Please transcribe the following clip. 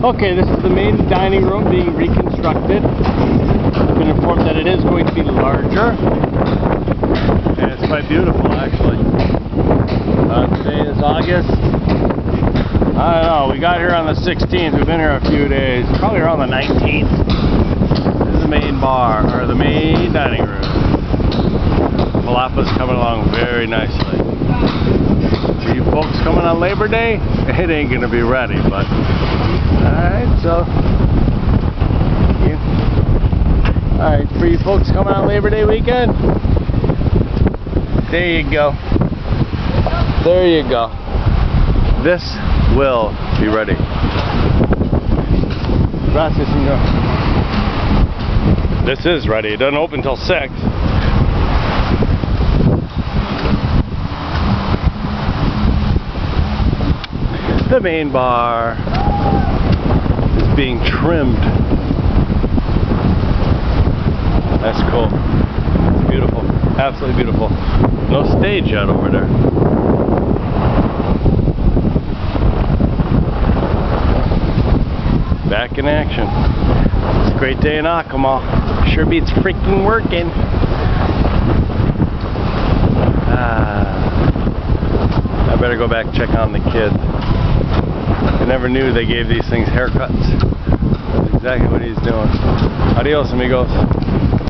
Okay, this is the main dining room being reconstructed. I've been informed that it is going to be larger. And it's quite beautiful, actually. Today is August. I don't know, we got here on the 16th. We've been here a few days. Probably around the 19th. This is the main bar, or the main dining room. Palapa's coming along very nicely. For you folks coming on Labor Day, it ain't gonna be ready, but alright, so alright, for you folks coming on Labor Day weekend, there you go. There you go. This will be ready. Gracias, señor. This is ready. It doesn't open until 6. The main bar is being trimmed. That's cool. It's beautiful. Absolutely beautiful. No stage yet over there. Back in action. It's a great day in Acoma. Sure beats freaking working. I better go back and check on the kids. I never knew they gave these things haircuts. That's exactly what he's doing. Adios, amigos.